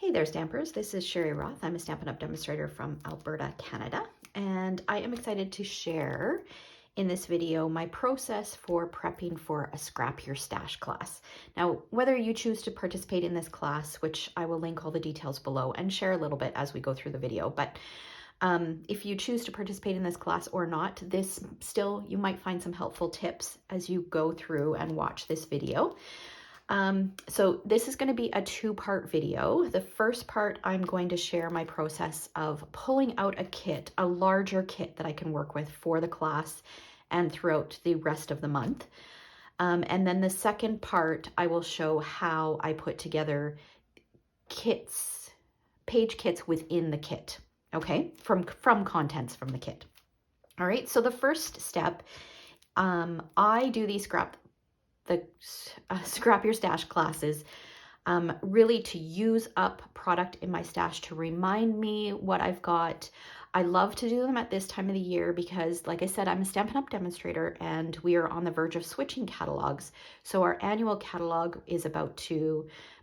Hey there, Stampers. This is Sherry Roth. I'm a Stampin' Up! Demonstrator from Alberta, Canada, and I am excited to share in this video my process for prepping for a Scrap Your Stash class. Now, whether you choose to participate in this class, which I will link all the details below and share a little bit as we go through the video, but if you choose to participate in this class or not, you might find some helpful tips as you go through and watch this video. So this is going to be a two-part video. The first part, I'm going to share my process of pulling out a kit, a larger kit that I can work with for the class and throughout the rest of the month. And then the second part, I will show how I put together kits, page kits within the kit, okay, from contents from the kit. All right, so the first step, I do these Scrap Your Stash classes really to use up product in my stash to remind me what I've got. I love to do them at this time of the year because, like I said, I'm a Stampin' Up! Demonstrator and we are on the verge of switching catalogs. So our annual catalog is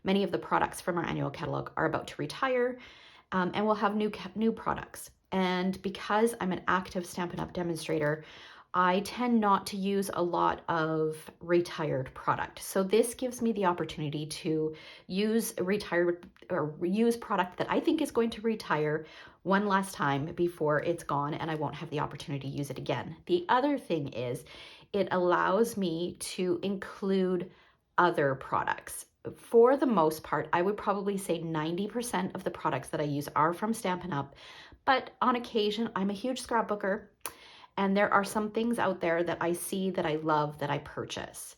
many of the products from our annual catalog are about to retire, and we'll have new products. And because I'm an active Stampin' Up! Demonstrator, I tend not to use a lot of retired product. So this gives me the opportunity to use product that I think is going to retire one last time before it's gone and I won't have the opportunity to use it again. The other thing is it allows me to include other products. For the most part, I would probably say 90% of the products that I use are from Stampin' Up! But on occasion, I'm a huge scrapbooker. And there are some things out there that I see that I love that I purchase.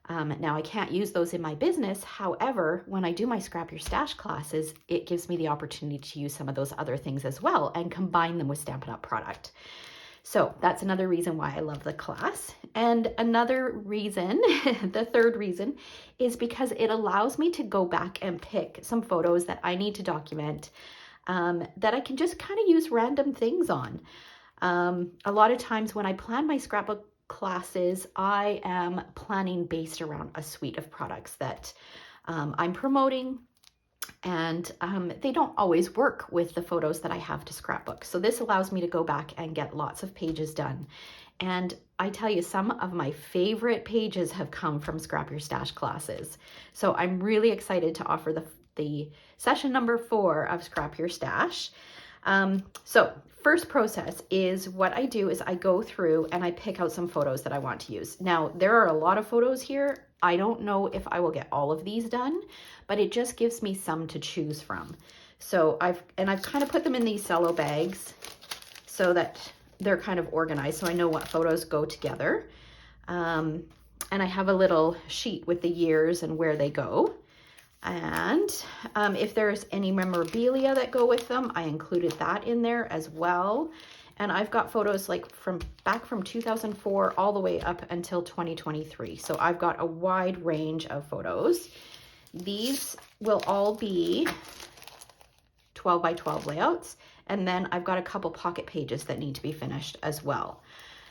Now, I can't use those in my business. However, when I do my Scrap Your Stash classes, it gives me the opportunity to use some of those other things as well and combine them with Stampin' Up! Product. So that's another reason why I love the class. And another reason, the third reason, is because it allows me to go back and pick some photos that I need to document that I can just kind of use random things on. A lot of times when I plan my scrapbook classes, I am planning based around a suite of products that I'm promoting, and they don't always work with the photos that I have to scrapbook. So this allows me to go back and get lots of pages done. And I tell you, some of my favorite pages have come from Scrap Your Stash classes. So I'm really excited to offer the session number 4 of Scrap Your Stash. So first process is what I do is I go through and I pick out some photos that I want to use. Now, there are a lot of photos here. I don't know if I will get all of these done, but it just gives me some to choose from. So I've kind of put them in these cello bags so that they're kind of organized so I know what photos go together. And I have a little sheet with the years and where they go. And if there's any memorabilia that go with them, I included that in there as well. And I've got photos like back from 2004 all the way up until 2023. So I've got a wide range of photos. These will all be 12 by 12 layouts. And then I've got a couple pocket pages that need to be finished as well.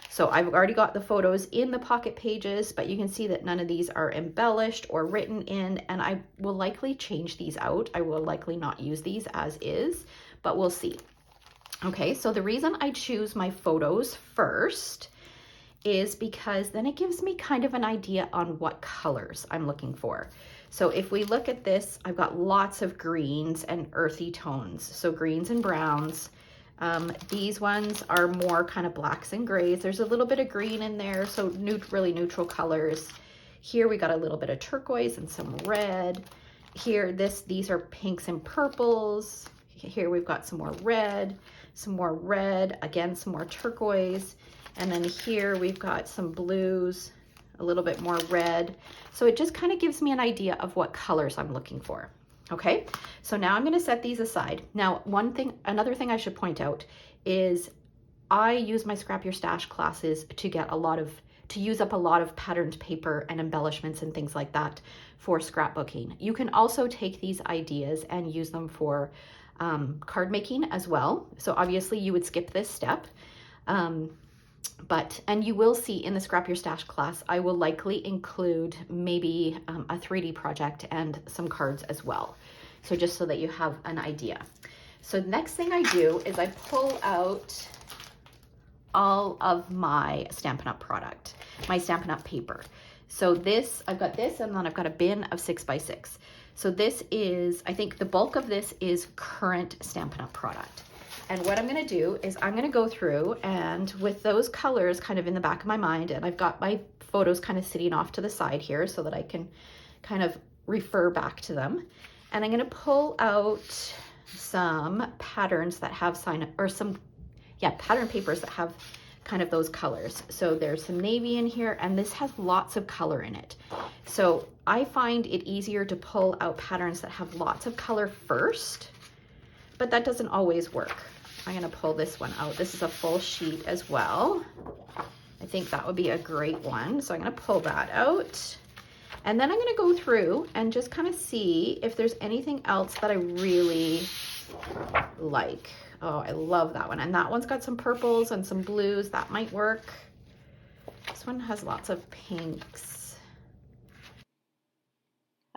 So I've already got the photos in the pocket pages, but you can see that none of these are embellished or written in, and I will likely change these out. I will likely not use these as is, but we'll see. Okay, so the reason I choose my photos first is because then it gives me kind of an idea on what colors I'm looking for. So if we look at this, I've got lots of greens and earthy tones. So greens and browns. These ones are more kind of blacks and grays. There's a little bit of green in there, so really neutral colors. Here we got a little bit of turquoise and some red. Here, these are pinks and purples. Here we've got some more red, again, some more turquoise. And then here we've got some blues, a little bit more red. So it just kind of gives me an idea of what colors I'm looking for. Okay, so now I'm going to set these aside. Now, another thing I should point out is I use my Scrap Your Stash classes to use up a lot of patterned paper and embellishments and things like that for scrapbooking. You can also take these ideas and use them for card making as well. So obviously you would skip this step. And you will see in the Scrap Your Stash class, I will likely include maybe a 3D project and some cards as well. So just so that you have an idea. So next thing I do is I pull out all of my Stampin' Up! Product, my Stampin' Up! Paper. So this, I've got this, and then I've got a bin of 6x6. So this is, I think the bulk of this is current Stampin' Up! Product. And what I'm gonna do is I'm gonna go through, and with those colors kind of in the back of my mind, and I've got my photos kind of sitting off to the side here so that I can kind of refer back to them. And I'm gonna pull out some patterns that have pattern papers that have kind of those colors. So there's some navy in here, and this has lots of color in it. So I find it easier to pull out patterns that have lots of color first, but that doesn't always work. I'm gonna pull this one out. This is a full sheet as well. I think that would be a great one. So I'm gonna pull that out. And then I'm gonna go through and just kind of see if there's anything else that I really like. Oh, I love that one. And that one's got some purples and some blues. That might work. This one has lots of pinks.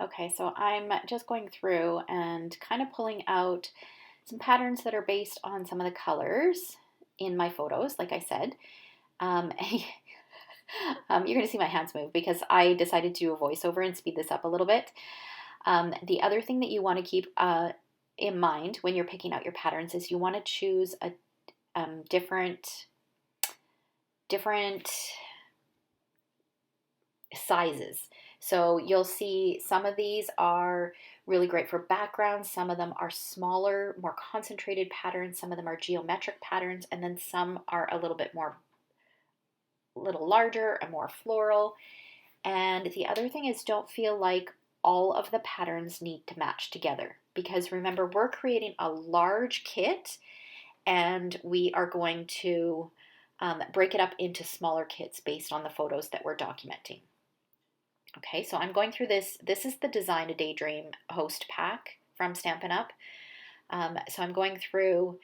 Okay, so I'm just going through and kind of pulling out some patterns that are based on some of the colors in my photos, like I said. You're going to see my hands move because I decided to do a voiceover and speed this up a little bit. The other thing that you want to keep in mind when you're picking out your patterns is you want to choose a different sizes. So you'll see some of these are really great for backgrounds. Some of them are smaller, more concentrated patterns. Some of them are geometric patterns, and then some are a little larger and more floral. And the other thing is, don't feel like all of the patterns need to match together, because remember, we're creating a large kit and we are going to break it up into smaller kits based on the photos that we're documenting. Okay, so I'm going through this. This is the Design a Daydream host pack from Stampin' Up. So I'm going through,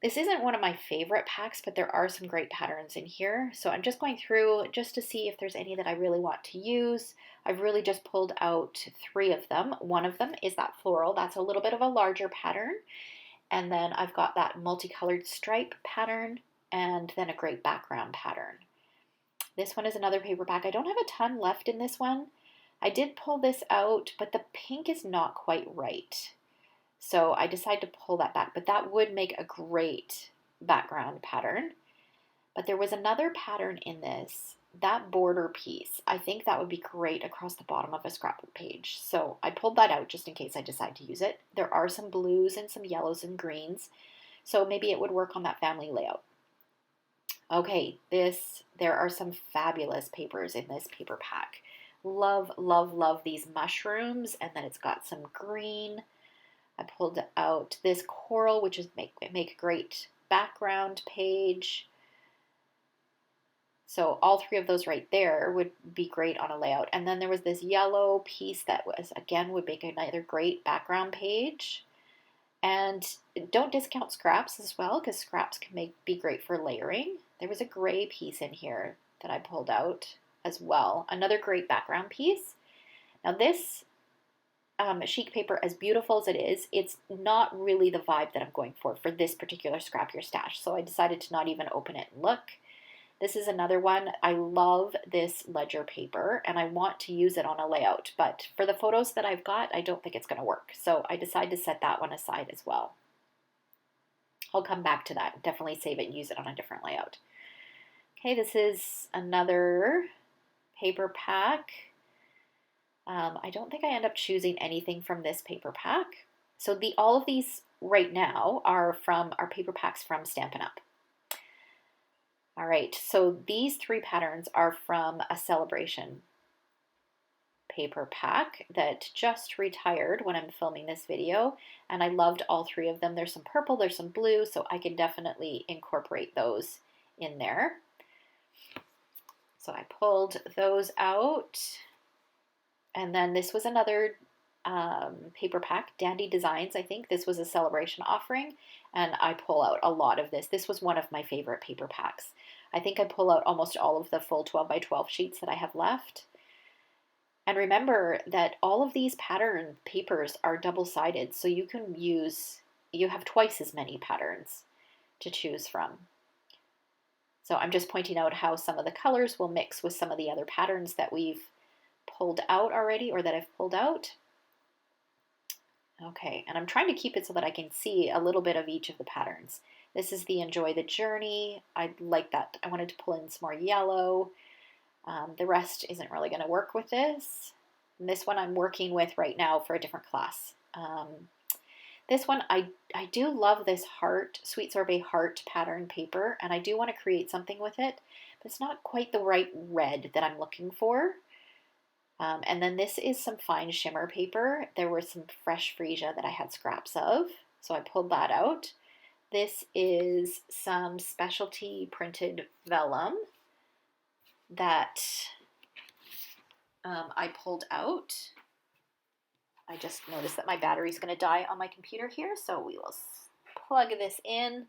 this isn't one of my favorite packs, but there are some great patterns in here. So I'm just going through just to see if there's any that I really want to use. I've really just pulled out 3 of them. One of them is that floral. That's a little bit of a larger pattern. And then I've got that multicolored stripe pattern, and then a great background pattern. This one is another paper pack. I don't have a ton left in this one. I did pull this out, but the pink is not quite right. So I decided to pull that back, but that would make a great background pattern. But there was another pattern in this, that border piece. I think that would be great across the bottom of a scrapbook page. So I pulled that out just in case I decide to use it. There are some blues and some yellows and greens, so maybe it would work on that family layout. Okay, there are some fabulous papers in this paper pack. Love, love, love these mushrooms, and then it's got some green. I pulled out this coral, which is make a great background page. So all 3 of those right there would be great on a layout. And then there was this yellow piece that was, again, would make another great background page. And don't discount scraps as well, because scraps can be great for layering. There was a gray piece in here that I pulled out as well. Another great background piece. Now this chic paper, as beautiful as it is, it's not really the vibe that I'm going for this particular Scrap Your Stash. So I decided to not even open it and look. This is another one. I love this ledger paper and I want to use it on a layout, but for the photos that I've got, I don't think it's going to work. So I decided to set that one aside as well. I'll come back to that. Definitely save it and use it on a different layout. Okay, this is another paper pack. I don't think I end up choosing anything from this paper pack. So all of these right now are from our paper packs from Stampin' Up. All right, so these 3 patterns are from a celebration paper pack that just retired when I'm filming this video, and I loved all 3 of them. There's some purple, there's some blue, so I can definitely incorporate those in there. So I pulled those out, and then this was another paper pack, Dandy Designs. I think this was a celebration offering, and I pull out a lot of this. This was one of my favorite paper packs. I think I pull out almost all of the full 12 by 12 sheets that I have left. And remember that all of these pattern papers are double-sided, so you have twice as many patterns to choose from. So I'm just pointing out how some of the colors will mix with some of the other patterns that we've pulled out already, or that I've pulled out. Okay, and I'm trying to keep it so that I can see a little bit of each of the patterns. This is the Enjoy the Journey. I like that. I wanted to pull in some more yellow. The rest isn't really going to work with this. And this one I'm working with right now for a different class. This one, I do love this heart, Sweet Sorbet heart pattern paper, and I do want to create something with it, but it's not quite the right red that I'm looking for. And then this is some fine shimmer paper. There was some fresh freesia that I had scraps of, so I pulled that out. This is some specialty printed vellum that I pulled out. I just noticed that my battery's going to die on my computer here, so we will plug this in.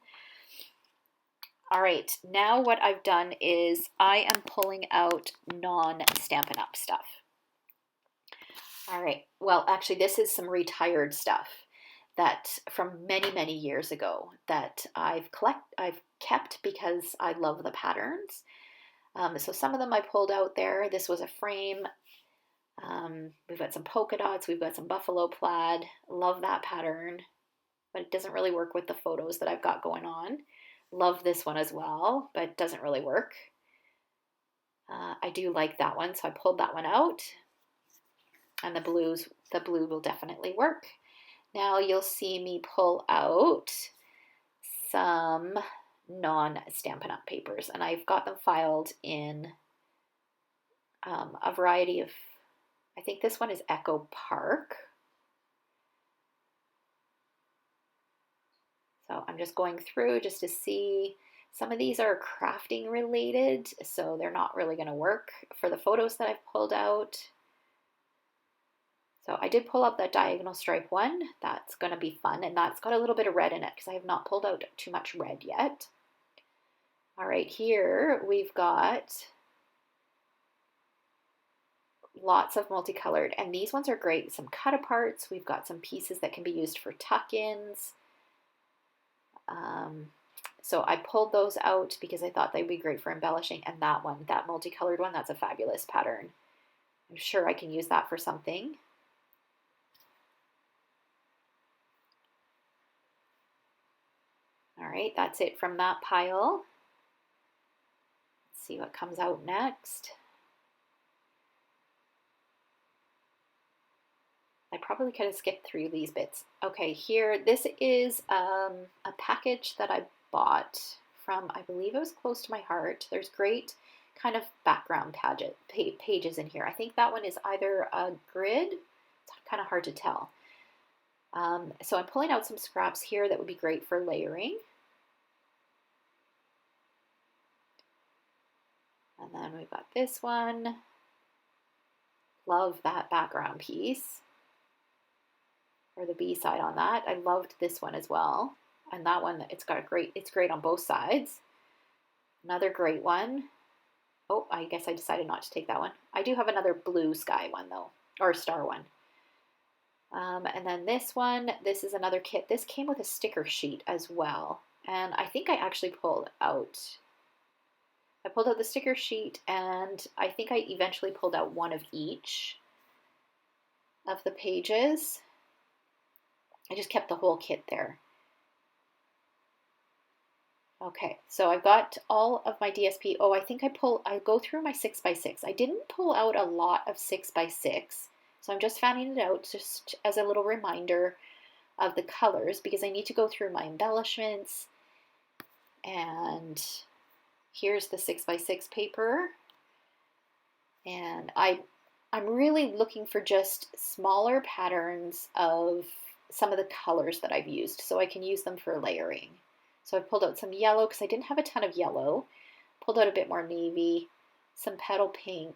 All right, now what I've done is I am pulling out non-Stampin' Up! Stuff. All right, well, actually, this is some retired stuff that from many, many years ago that I've kept because I love the patterns. So some of them I pulled out there. This was a frame. We've got some polka dots. We've got some buffalo plaid. Love that pattern, but it doesn't really work with the photos that I've got going on. Love this one as well, but it doesn't really work. I do like that one, so I pulled that one out. And the blue will definitely work. Now you'll see me pull out some non-Stampin' Up! Papers, and I've got them filed in a variety of, I think this one is Echo Park. So I'm just going through just to see. Some of these are crafting related, so they're not really going to work for the photos that I've pulled out. So I did pull out that diagonal stripe one. That's going to be fun, and that's got a little bit of red in it because I have not pulled out too much red yet. All right, here we've got lots of multicolored, and these ones are great. Some cut aparts. We've got some pieces that can be used for tuck-ins. So I pulled those out because I thought they'd be great for embellishing, and that one, that multicolored one, that's a fabulous pattern. I'm sure I can use that for something. All right, that's it from that pile. Let's see what comes out next. I probably could have skipped through these bits. Okay, here, this is a package that I bought from, I believe it was Close to My Heart. There's great kind of background pages in here. I think that one is either a grid. It's kind of hard to tell. So I'm pulling out some scraps here that would be great for layering. And then we've got this one. Love that background piece. Or the B side on that. I loved this one as well. And that one, it's great on both sides. Another great one. Oh, I guess I decided not to take that one. I do have another blue sky one though, or star one. And then this one, this is another kit. This came with a sticker sheet as well. And I think I actually pulled out the sticker sheet, and I think I eventually pulled out one of each of the pages. I just kept the whole kit there. Okay, so I've got all of my DSP. Oh, I think I go through my 6x6. I didn't pull out a lot of 6x6, so I'm just fanning it out just as a little reminder of the colors because I need to go through my embellishments. And here's the 6x6 paper. And I'm really looking for just smaller patterns of some of the colors that I've used so I can use them for layering. So I pulled out some yellow because I didn't have a ton of yellow. Pulled out a bit more navy, some petal pink.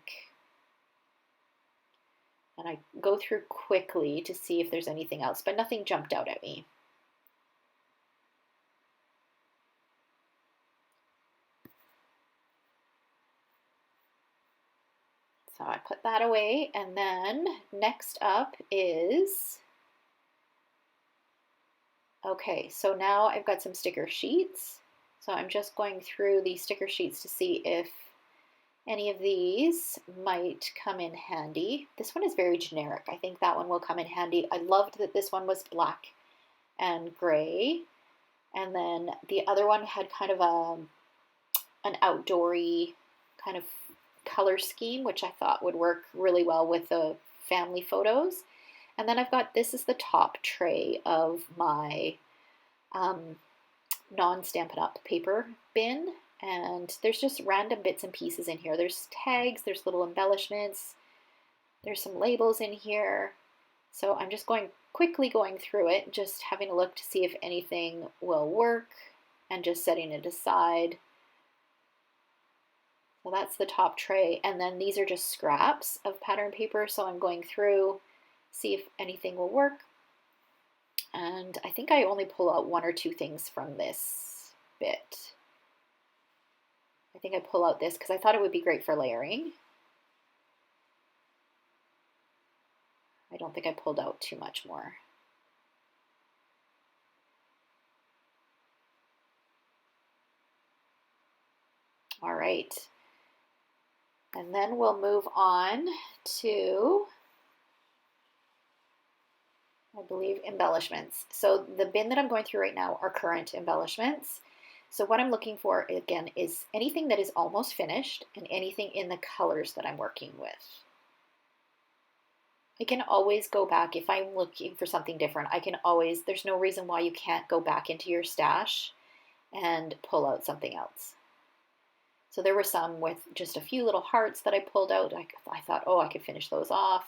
And I go through quickly to see if there's anything else, but nothing jumped out at me. So I put that away, and then next up is, okay, so now I've got some sticker sheets. So I'm just going through these sticker sheets to see if any of these might come in handy. This one is very generic. I think that one will come in handy. I loved that this one was black and gray. And then the other one had kind of an outdoory kind of color scheme, which I thought would work really well with the family photos. And then I've got, this is the top tray of my non-Stampin' Up! Paper bin. And there's just random bits and pieces in here. There's tags, there's little embellishments, there's some labels in here. So I'm just quickly going through it, just having a look to see if anything will work and just setting it aside. So that's the top tray. And then these are just scraps of pattern paper. So I'm going through, see if anything will work. And I think I only pull out 1 or 2 things from this bit. I think I pull out this because I thought it would be great for layering. I don't think I pulled out too much more. All right. And then we'll move on to, I believe, embellishments. So the bin that I'm going through right now are current embellishments. So what I'm looking for, again, is anything that is almost finished and anything in the colors that I'm working with. I can always go back if I'm looking for something different. I can always, there's no reason why you can't go back into your stash and pull out something else. So there were some with just a few little hearts that I pulled out. I thought, oh, I could finish those off.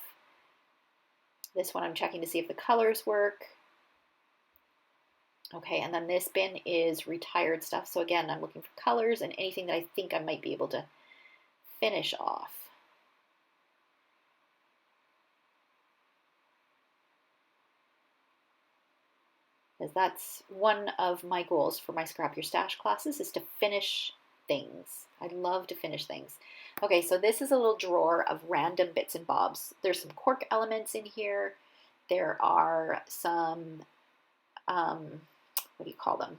This one I'm checking to see if the colors work. Okay, and then this bin is retired stuff. So again, I'm looking for colors and anything that I think I might be able to finish off. Because that's one of my goals for my Scrap Your Stash classes, is to finish things. I love to finish things. Okay, so this is a little drawer of random bits and bobs. There's some cork elements in here. There are some, what do you call them?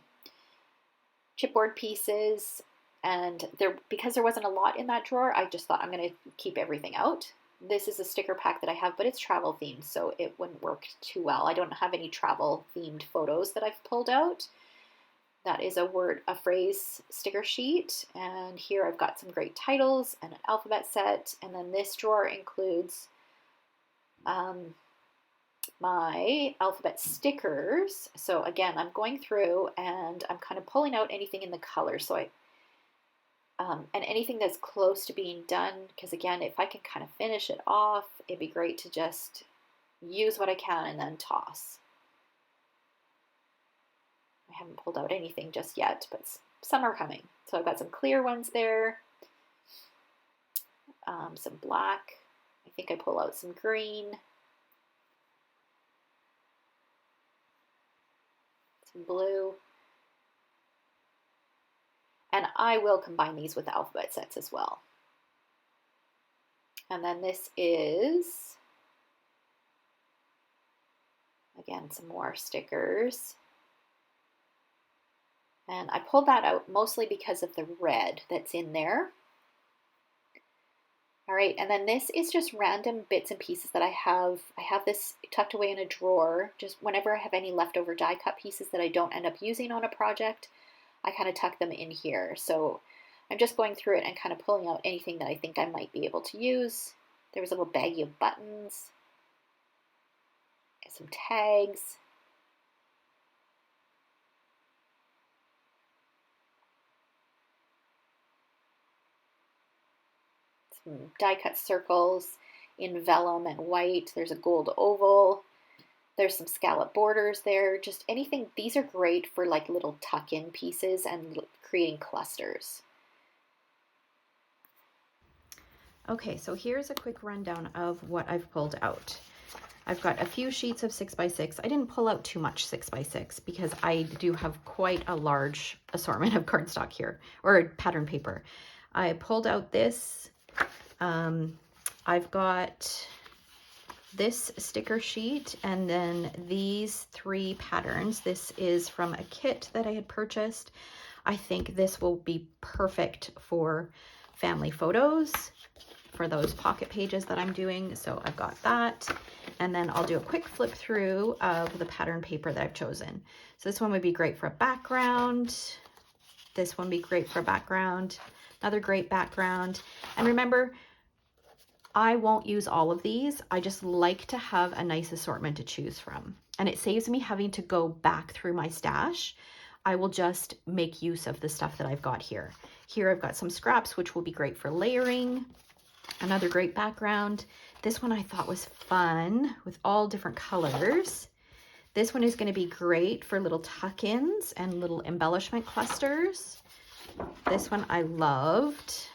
Chipboard pieces. And because there wasn't a lot in that drawer, I just thought I'm going to keep everything out. This is a sticker pack that I have, but it's travel themed, so it wouldn't work too well. I don't have any travel themed photos that I've pulled out. That is a phrase sticker sheet. And here I've got some great titles and an alphabet set. And then this drawer includes my alphabet stickers. So again, I'm going through and I'm kind of pulling out anything in the color. So and anything that's close to being done, because again, if I can kind of finish it off, it'd be great to just use what I can and then toss. I haven't pulled out anything just yet, but some are coming. So I've got some clear ones there, some black. I think I pull out some green, some blue. And I will combine these with the alphabet sets as well. And then this is, again, some more stickers. And I pulled that out mostly because of the red that's in there. All right, and then this is just random bits and pieces that I have. I have this tucked away in a drawer. Just whenever I have any leftover die cut pieces that I don't end up using on a project, I kind of tuck them in here. So I'm just going through it and kind of pulling out anything that I think I might be able to use. There was a little baggie of buttons, some tags. Some die cut circles in vellum and white. There's a gold oval. There's some scallop borders there, just anything. These are great for like little tuck-in pieces and creating clusters. Okay, so here's a quick rundown of what I've pulled out. I've got a few sheets of 6x6. I didn't pull out too much 6x6 because I do have quite a large assortment of cardstock here, or pattern paper. I pulled out this I've got this sticker sheet and then these 3 patterns. This is from a kit that I had purchased. I think this will be perfect for family photos, for those pocket pages that I'm doing. So I've got that. And then I'll do a quick flip through of the pattern paper that I've chosen. So this one would be great for a background. This one would be great for a background. Another great background. And remember, I won't use all of these. I just like to have a nice assortment to choose from. And it saves me having to go back through my stash. I will just make use of the stuff that I've got here. Here I've got some scraps, which will be great for layering. Another great background. This one I thought was fun with all different colors. This one is going to be great for little tuck-ins and little embellishment clusters. This one I loved.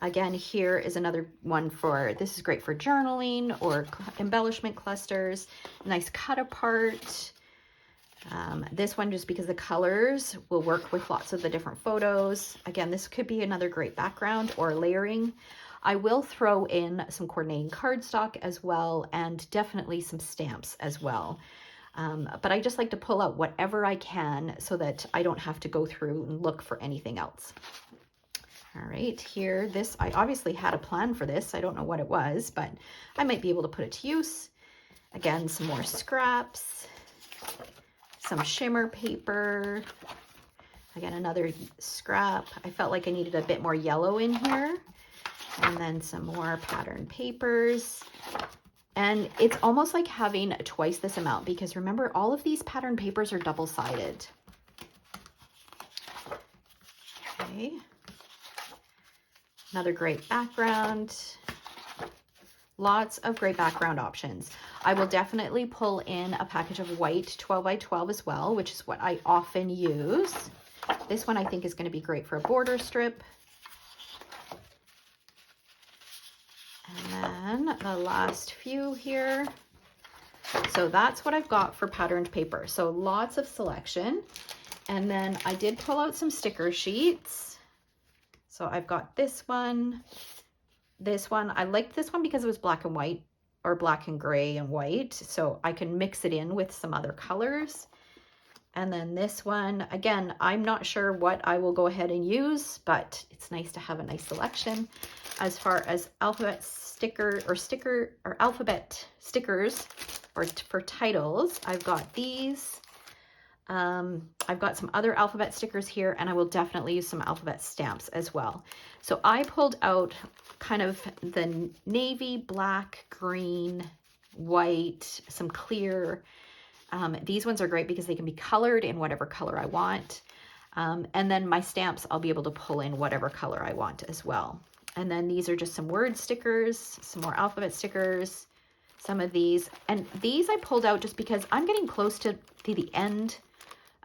Again, here is another one for, this is great for journaling or embellishment clusters. Nice cut apart. This one, just because the colors will work with lots of the different photos. Again, this could be another great background or layering. I will throw in some coordinating cardstock as well, and definitely some stamps as well. But I just like to pull out whatever I can so that I don't have to go through and look for anything else. All right, here, this, I obviously had a plan for this. I don't know what it was, but I might be able to put it to use. Again, some more scraps, some shimmer paper. Again, another scrap. I felt like I needed a bit more yellow in here. And then some more pattern papers. And it's almost like having twice this amount, because remember, all of these pattern papers are double-sided. Okay. Another great background. Lots of great background options. I will definitely pull in a package of white 12 by 12 as well, which is what I often use. This one I think is going to be great for a border strip. And then the last few here. So that's what I've got for patterned paper. So lots of selection. And then I did pull out some sticker sheets. So I've got this one. I liked this one because it was black and white, or black and gray and white. So I can mix it in with some other colors. And then this one, again, I'm not sure what I will go ahead and use, but it's nice to have a nice selection. As far as alphabet alphabet stickers, or for titles, I've got these. I've got some other alphabet stickers here, and I will definitely use some alphabet stamps as well. So I pulled out kind of the navy, black, green, white, some clear. These ones are great because they can be colored in whatever color I want. And then my stamps, I'll be able to pull in whatever color I want as well. And then these are just some word stickers, some more alphabet stickers, some of these. And these I pulled out just because I'm getting close to the end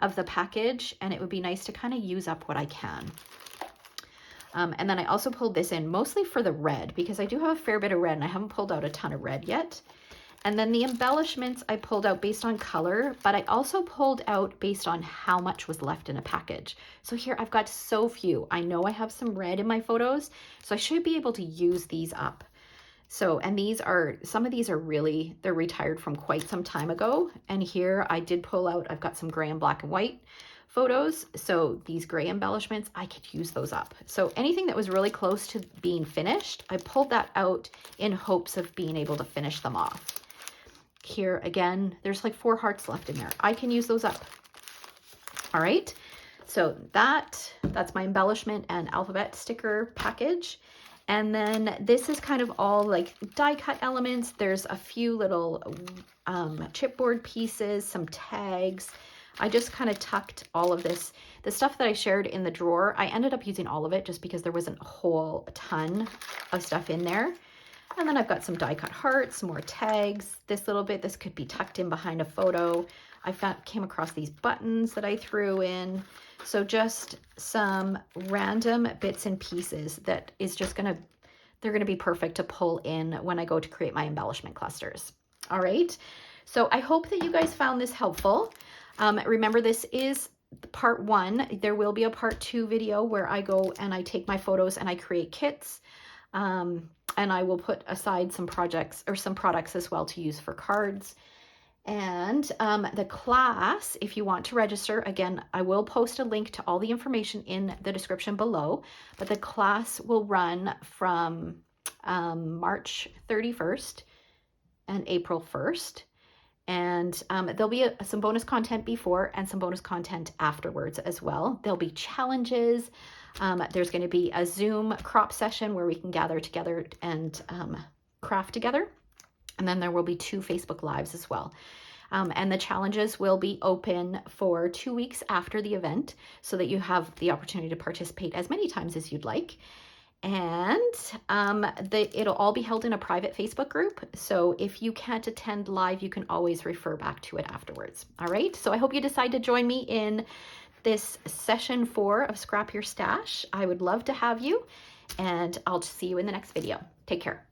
of the package, and it would be nice to kind of use up what I can. And then I also pulled this in mostly for the red, because I do have a fair bit of red and I haven't pulled out a ton of red yet. And then the embellishments I pulled out based on color, but I also pulled out based on how much was left in a package. So here I've got so few. I know I have some red in my photos, so I should be able to use these up. So, and these are, some of these are really, they're retired from quite some time ago. And here I did pull out, I've got some gray and black and white photos. So these gray embellishments, I could use those up. So anything that was really close to being finished, I pulled that out in hopes of being able to finish them off. Here again, there's like 4 hearts left in there. I can use those up. All right. So that's my embellishment and alphabet sticker package. And then this is kind of all like die cut elements. There's a few little chipboard pieces, some tags. I just kind of tucked all of this. The stuff that I shared in the drawer, I ended up using all of it just because there wasn't a whole ton of stuff in there. And then I've got some die cut hearts, some more tags. This little bit, this could be tucked in behind a photo. I came across these buttons that I threw in. So just some random bits and pieces that is just they're gonna be perfect to pull in when I go to create my embellishment clusters. All right, so I hope that you guys found this helpful. Remember, this is part 1. There will be a part 2 video where I go and I take my photos and I create kits. And I will put aside some projects or some products as well to use for cards. And the class, if you want to register, again, I will post a link to all the information in the description below, but the class will run from March 31st and April 1st. And there'll be some bonus content before and some bonus content afterwards as well. There'll be challenges. There's going to be a Zoom crop session where we can gather together and craft together. And then there will be 2 Facebook Lives as well. And the challenges will be open for 2 weeks after the event so that you have the opportunity to participate as many times as you'd like. And it'll all be held in a private Facebook group. So if you can't attend live, you can always refer back to it afterwards. All right. So I hope you decide to join me in this session 4 of Scrap Your Stash. I would love to have you, and I'll see you in the next video. Take care.